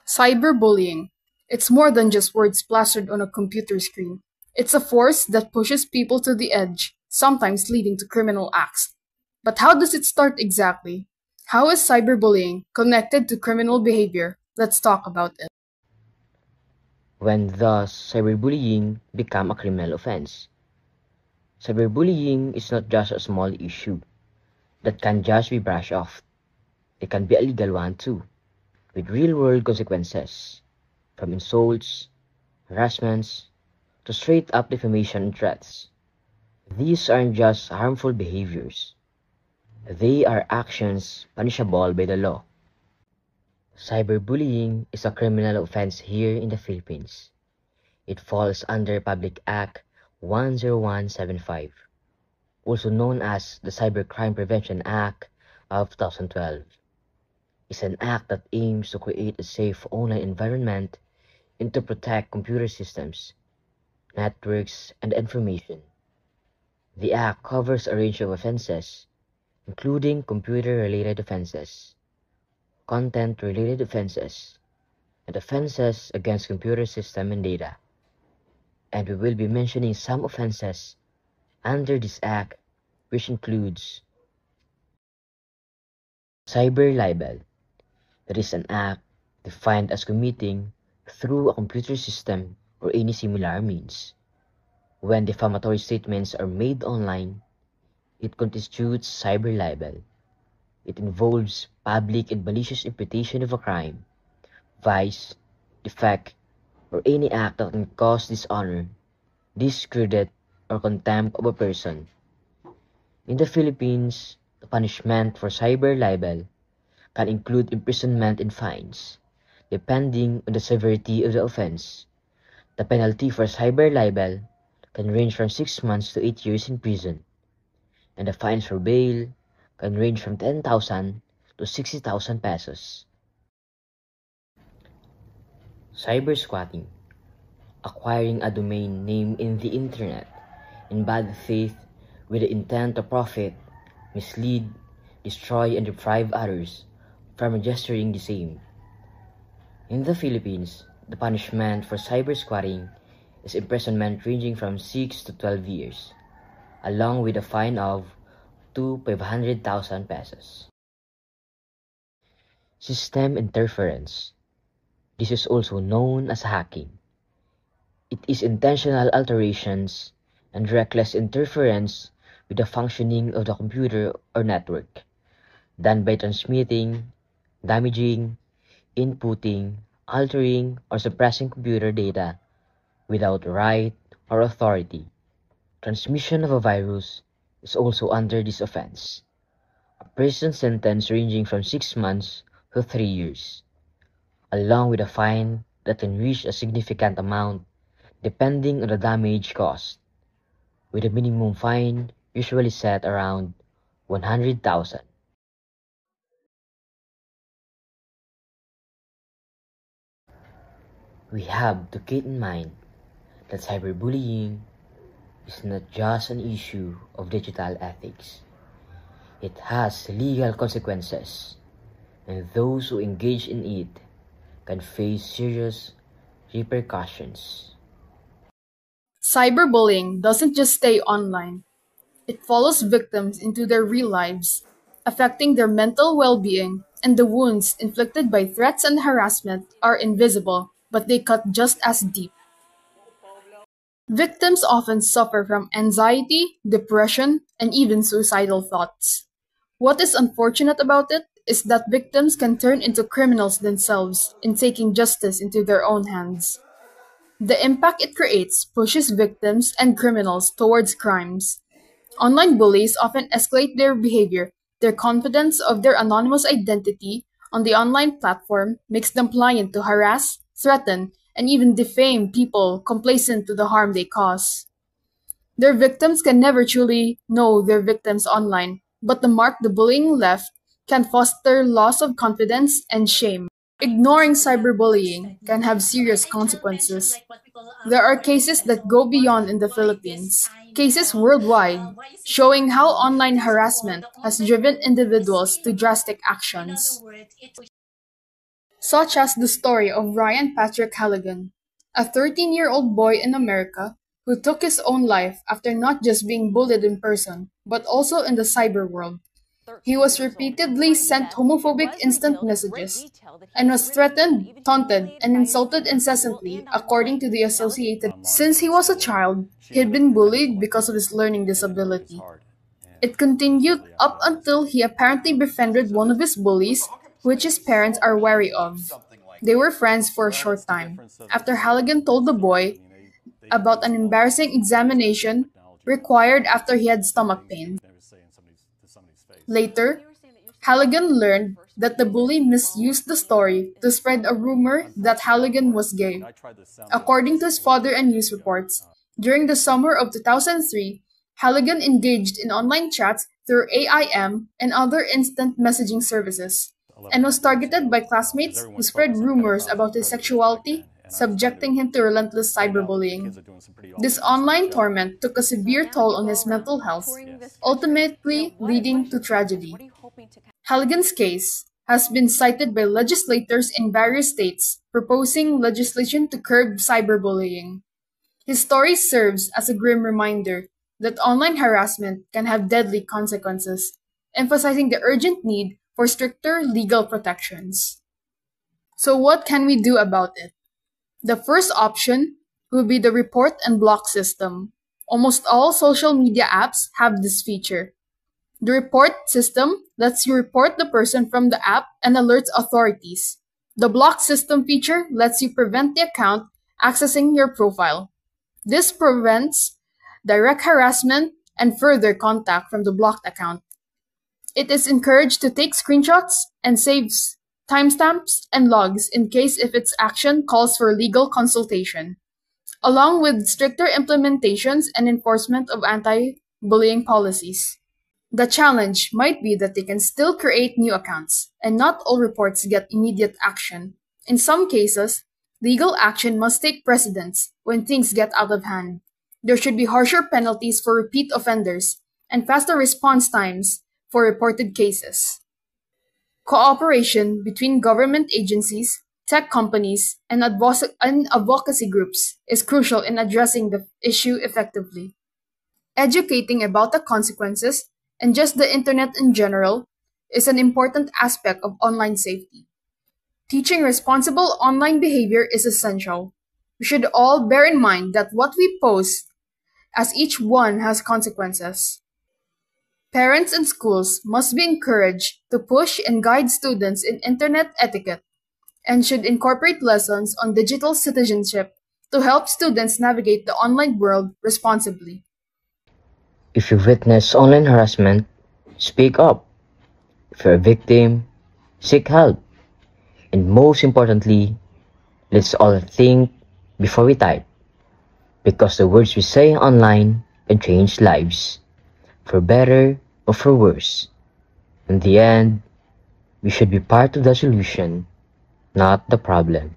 Cyberbullying. It's more than just words plastered on a computer screen. It's a force that pushes people to the edge, sometimes leading to criminal acts. But how does it start exactly? How is cyberbullying connected to criminal behavior? Let's talk about it. When thus cyberbullying become a criminal offense. Cyberbullying is not just a small issue that can just be brushed off. It can be a legal one too, with real-world consequences, from insults, harassments, to straight-up defamation and threats. These aren't just harmful behaviors. They are actions punishable by the law. Cyberbullying is a criminal offense here in the Philippines. It falls under Public Act 10175, also known as the Cybercrime Prevention Act of 2012. It's an act that aims to create a safe online environment and to protect computer systems, networks, and information. The act covers a range of offenses, including computer-related offenses, content-related offenses, and offenses against computer system and data. And we will be mentioning some offenses under this act, which includes cyber libel. That is an act defined as committing through a computer system or any similar means. When defamatory statements are made online, it constitutes cyber libel. It involves public and malicious imputation of a crime, vice, defect, or any act that can cause dishonor, discredit, or contempt of a person. In the Philippines, the punishment for cyber libel can include imprisonment and fines, depending on the severity of the offense. The penalty for cyber libel can range from 6 months to 8 years in prison, and the fines for bail can range from 10,000 to 60,000 pesos. Cyber squatting, acquiring a domain name in the internet in bad faith with the intent to profit, mislead, destroy, and deprive others from registering the same. In the Philippines, the punishment for cyber squatting is imprisonment ranging from 6 to 12 years, along with a fine of 500,000 pesos. System interference. This is also known as hacking. It is intentional alterations and reckless interference with the functioning of the computer or network, done by transmitting, damaging, inputting, altering, or suppressing computer data without right or authority. Transmission of a virus is also under this offense. A prison sentence ranging from 6 months to 3 years, along with a fine that can reach a significant amount depending on the damage caused, with a minimum fine usually set around 100,000. We have to keep in mind that cyberbullying is not just an issue of digital ethics. It has legal consequences, and those who engage in it can face serious repercussions. Cyberbullying doesn't just stay online. It follows victims into their real lives, affecting their mental well-being, and the wounds inflicted by threats and harassment are invisible, but they cut just as deep. Victims often suffer from anxiety, depression, and even suicidal thoughts. What is unfortunate about it is that victims can turn into criminals themselves in taking justice into their own hands. The impact it creates pushes victims and criminals towards crimes. Online bullies often escalate their behavior. Their confidence of their anonymous identity on the online platform makes them pliant to harass, threaten, and even defame people complacent to the harm they cause. Their victims can never truly know their victims online, but the mark the bullying left can foster loss of confidence and shame. Ignoring cyberbullying can have serious consequences. There are cases that go beyond in the Philippines, cases worldwide, showing how online harassment has driven individuals to drastic actions. such as the story of Ryan Patrick Halligan, a 13-year-old boy in America who took his own life after not just being bullied in person, but also in the cyber world. He was repeatedly sent homophobic instant messages and was threatened, taunted, and insulted incessantly, according to the Associated. Since he was a child, he had been bullied because of his learning disability. It continued up until he apparently befriended one of his bullies, which his parents are wary of. They were friends for a short time. After Halligan told the boy about an embarrassing examination required after he had stomach pain. Later, Halligan learned that the bully misused the story to spread a rumor that Halligan was gay. According to his father and news reports, during the summer of 2003, Halligan engaged in online chats through AIM and other instant messaging services, and was targeted by classmates who spread rumors about his sexuality, subjecting him to relentless cyberbullying. This online torment took a severe toll on his mental health, ultimately leading to tragedy. Halligan's case has been cited by legislators in various states proposing legislation to curb cyberbullying. His story serves as a grim reminder that online harassment can have deadly consequences, emphasizing the urgent need for stricter legal protections. So what can we do about it? The first option will be the report and block system. Almost all social media apps have this feature. The report system lets you report the person from the app and alerts authorities. The block system feature lets you prevent the account accessing your profile. This prevents direct harassment and further contact from the blocked account. It is encouraged to take screenshots and saves timestamps and logs in case if its action calls for legal consultation, along with stricter implementations and enforcement of anti-bullying policies. The challenge might be that they can still create new accounts, and not all reports get immediate action. In some cases, legal action must take precedence when things get out of hand. There should be harsher penalties for repeat offenders and faster response times for reported cases. Cooperation between government agencies, tech companies, and advocacy groups is crucial in addressing the issue effectively. Educating about the consequences and just the internet in general is an important aspect of online safety. Teaching responsible online behavior is essential. We should all bear in mind that what we post, as each one has consequences. Parents and schools must be encouraged to push and guide students in internet etiquette and should incorporate lessons on digital citizenship to help students navigate the online world responsibly. If you witness online harassment, speak up. If you're a victim, seek help. And most importantly, let's all think before we type. Because the words we say online can change lives, for better or for worse. In the end, we should be part of the solution, not the problem.